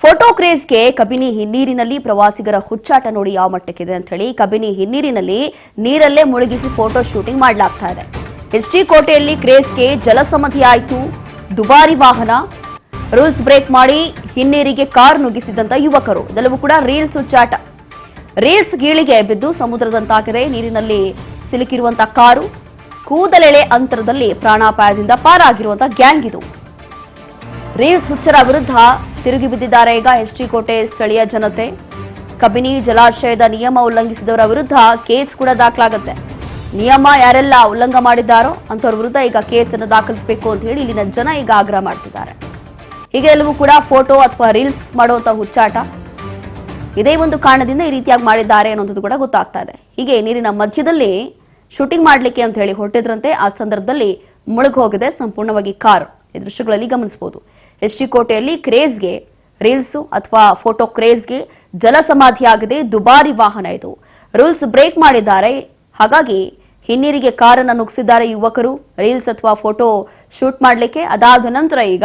Photo ಕ್ರೇಜ್ಗೆ Kabini ಹಿನ್ನೀರಿನಲ್ಲಿ ಪ್ರವಾಸಿಗರ ಹುಚ್ಚಾಟ ನೋಡಿ ಯಾವ ಮಟ್ಟಕ್ಕಿದೆ ಅಂತ ಹೇಳಿ ಕಬಿನಿ ಹಿನ್ನೀರಿನಲ್ಲಿ ನೀರಲ್ಲೇ ಮುಳುಗಿಸಿ ಫೋಟೋ ಶೂಟಿಂಗ್ ಮಾಡಲಾಗ್ತಾ ಇದೆ. ಎಚ್ಡಿ ಕೋಟೆಯಲ್ಲಿ ಕ್ರೇಜ್ಗೆ ಜಲಸಮಾಧಿ ಆಯಿತು. ದುಬಾರಿ ವಾಹನ, ರೂಲ್ಸ್ ಬ್ರೇಕ್ ಮಾಡಿ ಹಿನ್ನೀರಿಗೆ ಕಾರ್ ನುಗ್ಗಿಸಿದಂತ ಯುವಕರು, ಇದೆಲ್ಲವೂ ಕೂಡ ರೀಲ್ಸ್ ಹುಚ್ಚಾಟ. ರೀಲ್ಸ್ ಗೀಳಿಗೆ ಬಿದ್ದು ಸಮುದ್ರದಂತಾಗಿದೆ. ನೀರಿನಲ್ಲಿ ಸಿಲುಕಿರುವಂತಹ ಕಾರು, ಕೂದಲೆಳೆ ಅಂತರದಲ್ಲಿ ಪ್ರಾಣಾಪಾಯದಿಂದ ಪಾರಾಗಿರುವಂತಹ ಗ್ಯಾಂಗ್ ಇದು. ರೀಲ್ಸ್ ಹುಚ್ಚರ ವಿರುದ್ಧ ತಿರುಗಿ ಬಿದ್ದಿದ್ದಾರೆ ಈಗ ಎಚ್ಡಿ ಕೋಟೆ ಸ್ಥಳೀಯ ಜನತೆ. ಕಬಿನಿ ಜಲಾಶಯದ ನಿಯಮ ಉಲ್ಲಂಘಿಸಿದವರ ವಿರುದ್ಧ ಕೇಸ್ ಕೂಡ ದಾಖಲಾಗುತ್ತೆ. ನಿಯಮ ಯಾರೆಲ್ಲ ಉಲ್ಲಂಘನೆ ಮಾಡಿದ್ದಾರೋ ಅಂತವರ ವಿರುದ್ಧ ಈಗ ಕೇಸನ್ನು ದಾಖಲಿಸಬೇಕು ಅಂತ ಹೇಳಿ ಇಲ್ಲಿನ ಜನ ಈಗ ಆಗ್ರಹ ಮಾಡ್ತಿದ್ದಾರೆ. ಹೀಗೆ ಎಲ್ಲವೂ ಕೂಡ ಫೋಟೋ ಅಥವಾ ರೀಲ್ಸ್ ಮಾಡುವಂತ ಹುಚ್ಚಾಟ, ಇದೇ ಒಂದು ಕಾರಣದಿಂದ ಈ ರೀತಿಯಾಗಿ ಮಾಡಿದ್ದಾರೆ ಅನ್ನೋದು ಕೂಡ ಗೊತ್ತಾಗ್ತಾ ಇದೆ. ಹೀಗೆ ನೀರಿನ ಮಧ್ಯದಲ್ಲಿ ಶೂಟಿಂಗ್ ಮಾಡಲಿಕ್ಕೆ ಅಂತ ಹೇಳಿ ಹೊರಟಿದ್ರಂತೆ. ಆ ಸಂದರ್ಭದಲ್ಲಿ ಮುಳುಗಿ ಹೋಗಿದೆ ಸಂಪೂರ್ಣವಾಗಿ ಕಾರ್. ಈ ದೃಶ್ಯಗಳಲ್ಲಿ ಗಮನಿಸಬಹುದು. ಎಚ್ಡಿ ಕೋಟೆಯಲ್ಲಿ ಕ್ರೇಜ್ಗೆ, ರೀಲ್ಸ್ ಅಥವಾ ಫೋಟೋ ಕ್ರೇಜ್ಗೆ ಜಲಸಮಾಧಿ ಆಗಿದೆ. ದುಬಾರಿ ವಾಹನ ಇದು. ರೂಲ್ಸ್ ಬ್ರೇಕ್ ಮಾಡಿದ್ದಾರೆ. ಹಾಗಾಗಿ ಹಿನ್ನೀರಿಗೆ ಕಾರನ್ನು ನುಗ್ಗಿಸಿದ್ದಾರೆ ಯುವಕರು ರೀಲ್ಸ್ ಅಥವಾ ಫೋಟೋ ಶೂಟ್ ಮಾಡಲಿಕ್ಕೆ. ಅದಾದ ನಂತರ ಈಗ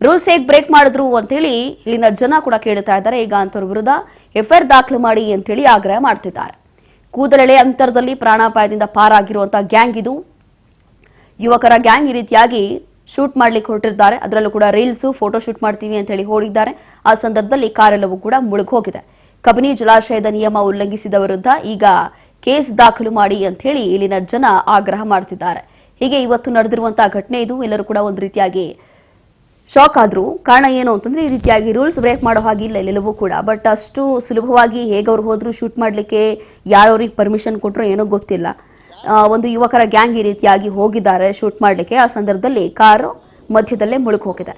ರೂಲ್ಸ್ ಹೇಗೆ ಬ್ರೇಕ್ ಮಾಡಿದ್ರು ಅಂತೇಳಿ ಇಲ್ಲಿನ ಜನ ಕೂಡ ಕೇಳ್ತಾ ಇದ್ದಾರೆ. ಈಗ ಅಂತವ್ರ ವಿರುದ್ಧ ಎಫ್ಐಆರ್ ದಾಖಲು ಮಾಡಿ ಅಂತೇಳಿ ಆಗ್ರಹ ಮಾಡ್ತಿದ್ದಾರೆ. ಕೂದಲೆಳೆ ಅಂತರದಲ್ಲಿ ಪ್ರಾಣಾಪಾಯದಿಂದ ಪಾರಾಗಿರುವಂತಹ ಗ್ಯಾಂಗ್ ಇದು. ಯುವಕರ ಗ್ಯಾಂಗ್ ಈ ರೀತಿಯಾಗಿ ಶೂಟ್ ಮಾಡ್ಲಿಕ್ಕೆ ಹೊರಟಿದ್ದಾರೆ. ಅದರಲ್ಲೂ ಕೂಡ ರೀಲ್ಸ್ ಫೋಟೋ ಶೂಟ್ ಮಾಡ್ತೀವಿ ಅಂತ ಹೇಳಿ ಹೋಗಿದ್ದಾರೆ. ಆ ಸಂದರ್ಭದಲ್ಲಿ ಕಾರೆಲ್ಲವೂ ಕೂಡ ಮುಳುಗಿ ಹೋಗಿದೆ. ಕಬಿನಿ ಜಲಾಶಯದ ನಿಯಮ ಉಲ್ಲಂಘಿಸಿದ ವಿರುದ್ಧ ಈಗ ಕೇಸ್ ದಾಖಲು ಮಾಡಿ ಅಂತ ಹೇಳಿ ಇಲ್ಲಿನ ಜನ ಆಗ್ರಹ ಮಾಡ್ತಿದ್ದಾರೆ. ಹೀಗೆ ಇವತ್ತು ನಡೆದಿರುವಂತಹ ಘಟನೆ ಇದು. ಎಲ್ಲರೂ ಕೂಡ ಒಂದು ರೀತಿಯಾಗಿ ಶಾಕ್ ಆದ್ರು. ಕಾರಣ ಏನು ಅಂತಂದ್ರೆ ಈ ರೀತಿಯಾಗಿ ರೂಲ್ಸ್ ಬ್ರೇಕ್ ಮಾಡೋ ಹಾಗಿಲ್ಲ ಎಲ್ಲವೂ ಕೂಡ. ಬಟ್ ಅಷ್ಟು ಸುಲಭವಾಗಿ ಹೇಗೆ ಅವ್ರು ಹೋದ್ರು ಶೂಟ್ ಮಾಡ್ಲಿಕ್ಕೆ, ಯಾರವ್ರಿಗೆ ಪರ್ಮಿಷನ್ ಕೊಟ್ಟರು ಏನೋ ಗೊತ್ತಿಲ್ಲ. ಒಂದು ಯುವಕರ ಗ್ಯಾಂಗ್ ಈ ರೀತಿಯಾಗಿ ಹೋಗಿದ್ದಾರೆ ಶೂಟ್ ಮಾಡಲಿಕ್ಕೆ. ಆ ಸಂದರ್ಭದಲ್ಲಿ ಕಾರು ಮಧ್ಯದಲ್ಲೇ ಮುಳುಗಿ ಹೋಗಿದೆ.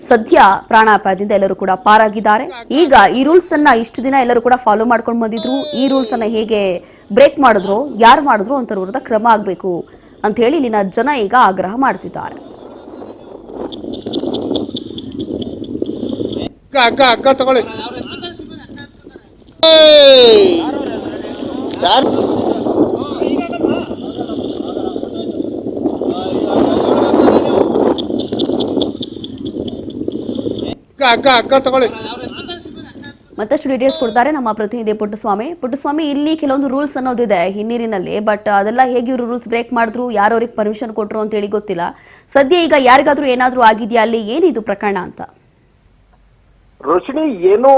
ಸದ್ಯ ಪ್ರಾಣಾಪಾಯದಿಂದ ಎಲ್ಲರೂ ಕೂಡ ಪಾರಾಗಿದ್ದಾರೆ. ಈಗ ಈ ರೂಲ್ಸ್ ಅನ್ನ ಇಷ್ಟು ದಿನ ಎಲ್ಲರೂ ಕೂಡ ಫಾಲೋ ಮಾಡ್ಕೊಂಡು ಬಂದಿದ್ರು. ಈ ರೂಲ್ಸ್ ಅನ್ನ ಹೇಗೆ ಬ್ರೇಕ್ ಮಾಡಿದ್ರು, ಯಾರು ಮಾಡಿದ್ರು ಅಂತ ವಿರುದ್ಧ ಕ್ರಮ ಆಗಬೇಕು ಅಂತ ಹೇಳಿ ಇಲ್ಲಿನ ಜನ ಈಗ ಆಗ್ರಹ ಮಾಡ್ತಿದ್ದಾರೆ. ತಗೊಳ್ಳಿ. ಮತ್ತಷ್ಟು ಡೀಟೇಲ್ಸ್ ಕೊಡ್ತಾರೆ ನಮ್ಮ ಪ್ರತಿನಿಧಿ ಪುಟ್ಟಸ್ವಾಮಿ. ಇಲ್ಲಿ ಕೆಲವೊಂದು ರೂಲ್ಸ್ ಅನ್ನೋದಿದೆ ಹಿನ್ನೀರಿನಲ್ಲಿ. ಬಟ್ ಅದೆಲ್ಲ ಹೇಗೆ ಇವರು ರೂಲ್ಸ್ ಬ್ರೇಕ್ ಮಾಡಿದ್ರು, ಯಾರವ್ರಿಗೆ ಪರ್ಮಿಷನ್ ಕೊಟ್ಟರು ಅಂತ ಹೇಳಿ ಗೊತ್ತಿಲ್ಲ. ಸದ್ಯ ಈಗ ಯಾರಿಗಾದ್ರೂ ಏನಾದ್ರೂ ಆಗಿದೆಯಾ, ಅಲ್ಲಿ ಏನಿದು ಪ್ರಕರಣ ಅಂತ? ರೋಶಿನಿ, ಏನೋ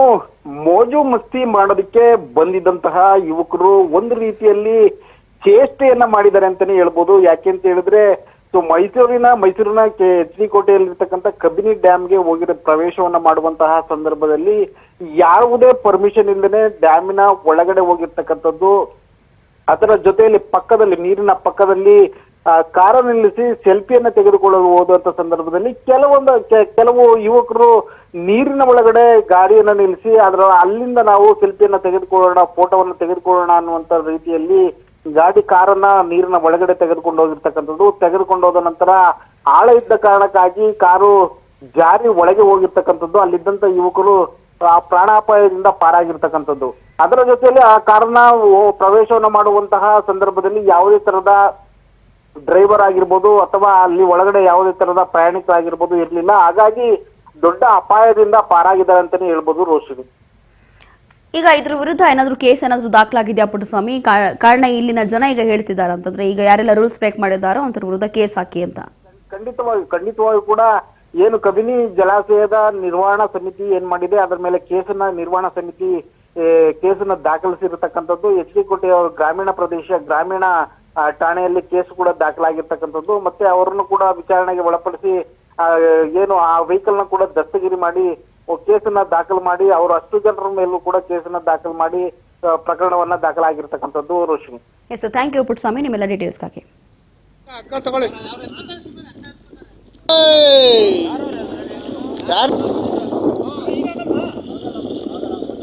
ಮೋಜು ಮಸ್ತಿ ಮಾಡೋದಕ್ಕೆ ಬಂದಿದ್ದಂತಹ ಯುವಕರು ಒಂದು ರೀತಿಯಲ್ಲಿ ಚೇಷ್ಟೆಯನ್ನ ಮಾಡಿದ್ದಾರೆ ಅಂತಾನೆ ಹೇಳ್ಬೋದು. ಯಾಕೆ ಅಂತ ಹೇಳಿದ್ರೆ ಮೈಸೂರಿನ ಎಚ್ಡಿ ಕೋಟೆಯಲ್ಲಿರ್ತಕ್ಕಂಥ ಕಬಿನಿ ಡ್ಯಾಮ್ಗೆ ಹೋಗಿರೋ ಪ್ರವೇಶವನ್ನ ಮಾಡುವಂತಹ ಸಂದರ್ಭದಲ್ಲಿ ಯಾವುದೇ ಪರ್ಮಿಷನ್ ಇಲ್ಲದೆ ಡ್ಯಾಮಿನ ಒಳಗಡೆ ಹೋಗಿರ್ತಕ್ಕಂಥದ್ದು. ಅದರ ಜೊತೆಯಲ್ಲಿ ಪಕ್ಕದಲ್ಲಿ, ನೀರಿನ ಪಕ್ಕದಲ್ಲಿ ಕಾರ ನಿಲ್ಲಿಸಿ ಸೆಲ್ಫಿಯನ್ನ ತೆಗೆದುಕೊಳ್ಳಲು ಹೋದಂತ ಸಂದರ್ಭದಲ್ಲಿ ಕೆಲವು ಯುವಕರು ನೀರಿನ ಒಳಗಡೆ ಗಾಡಿಯನ್ನ ನಿಲ್ಲಿಸಿ ಅಲ್ಲಿಂದ ನಾವು ಸೆಲ್ಫಿಯನ್ನ ತೆಗೆದುಕೊಳ್ಳೋಣ, ಫೋಟೋವನ್ನು ತೆಗೆದುಕೊಳ್ಳೋಣ ಅನ್ನುವಂತ ರೀತಿಯಲ್ಲಿ ಕಾರನ್ನ ನೀರಿನ ಒಳಗಡೆ ತೆಗೆದುಕೊಂಡು ಹೋಗಿರ್ತಕ್ಕಂಥದ್ದು. ತೆಗೆದುಕೊಂಡು ಹೋದ ನಂತರ ಆಳ ಇದ್ದ ಕಾರಣಕ್ಕಾಗಿ ಕಾರು ಜಾರಿ ಒಳಗೆ ಹೋಗಿರ್ತಕ್ಕಂಥದ್ದು. ಅಲ್ಲಿದ್ದಂತ ಯುವಕರು ಪ್ರಾಣಾಪಾಯದಿಂದ ಪಾರಾಗಿರ್ತಕ್ಕಂಥದ್ದು. ಅದರ ಜೊತೆಯಲ್ಲಿ ಆ ಕಾರನ್ನ ಪ್ರವೇಶವನ್ನ ಮಾಡುವಂತಹ ಸಂದರ್ಭದಲ್ಲಿ ಯಾವುದೇ ತರದ ಡ್ರೈವರ್ ಆಗಿರ್ಬೋದು ಅಥವಾ ಅಲ್ಲಿ ಒಳಗಡೆ ಯಾವುದೇ ತರದ ಪ್ರಯಾಣಿಕರಾಗಿರ್ಬೋದು ಇರ್ಲಿಲ್ಲ. ಹಾಗಾಗಿ ದೊಡ್ಡ ಅಪಾಯದಿಂದ ಪಾರಾಗಿದ್ದಾರೆ ಅಂತಾನೆ ಹೇಳ್ಬೋದು ರೋಶಿನಿ. ಈಗ ಇದ್ರ ವಿರುದ್ಧ ಏನಾದ್ರು ಕೇಸ್ ಏನಾದ್ರು ದಾಖಲಾಗಿದೆಯಾ ಪುಟ್ಟಸ್ವಾಮಿ? ಕಾರಣ ಇಲ್ಲಿನ ಜನ ಈಗ ಹೇಳ್ತಿದ್ದಾರೆ ಅಂತಂದ್ರೆ ಈಗ ಯಾರೆಲ್ಲ ರೂಲ್ಸ್ ಬ್ರೇಕ್ ಮಾಡಿದಾರೋ ಅಂತರ ವಿರುದ್ಧ ಕೇಸ್ ಹಾಕಿ ಅಂತ. ಖಂಡಿತವಾಗಿ ಕೂಡ ಏನು ಕಬಿನಿ ಜಲಾಶಯದ ನಿರ್ವಹಣಾ ಸಮಿತಿ ಏನ್ ಮಾಡಿದೆ ಅದರ ಮೇಲೆ ನಿರ್ವಹಣಾ ಸಮಿತಿ ಕೇಸನ್ನ ದಾಖಲಿಸಿರತಕ್ಕಂಥದ್ದು. ಎಚ್ಡಿ ಕೋಟೆ ಗ್ರಾಮೀಣ ಠಾಣೆಯಲ್ಲಿ ಕೇಸ್ ಕೂಡ ದಾಖಲಾಗಿರ್ತಕ್ಕಂಥದ್ದು. ಮತ್ತೆ ಅವರನ್ನು ಕೂಡ ವಿಚಾರಣೆಗೆ ಒಳಪಡಿಸಿ ಏನು ಆ ವೆಹಿಕಲ್ ನ ಕೂಡ ದಸ್ತಗಿರಿ ಮಾಡಿ ಕೇಸನ್ನ ದಾಖಲು ಮಾಡಿ ಅವರು 10 ಜನರ ಮೇಲೂ ಕೂಡ ಕೇಸನ್ನ ದಾಖಲು ಮಾಡಿ ಪ್ರಕರಣವನ್ನ ದಾಖಲಾಗಿರ್ತಕ್ಕಂಥದ್ದು Roshini. Yes, thank you Puttaswamy ನಿಮ್ಮೆಲ್ಲ ಡೀಟೇಲ್ಸ್ ಗಾಗಿ. ತಗೊಳ್ಳಿ.